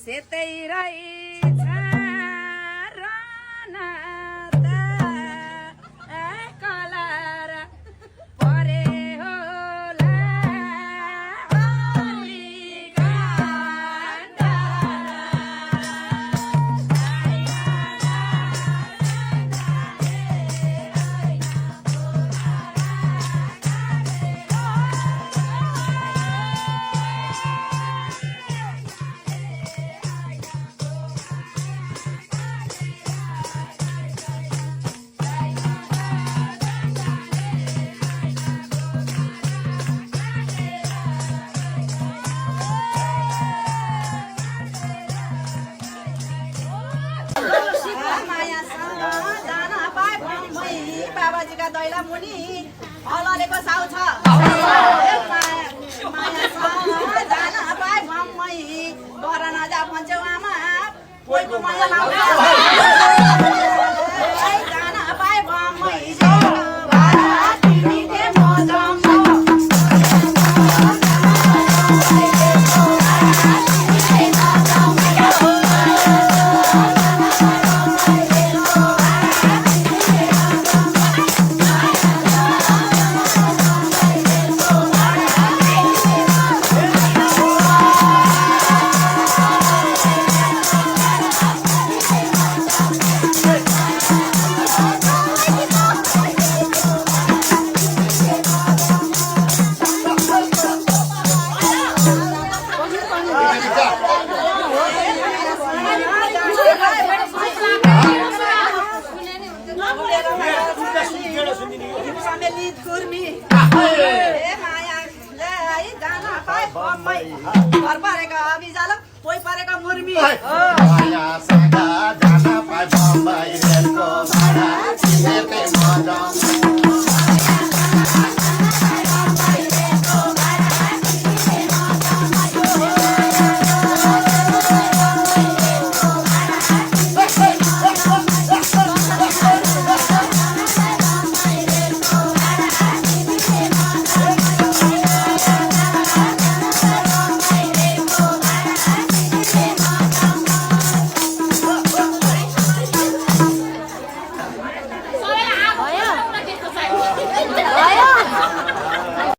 सेतै रहेछ रनाता कलर परे होला बाबाजीका दैला मुनि अलरेको साउ छ जान पाए भम्मै गर नजा भन्छौ आमा कोहीको माया लाउँछ जान पाए भम्मै घर पारेका अभिजाल पोइ पारेका मुर्मी माया सँगा जान पाए बम्बई रेलको भाडा तिमीकै मजा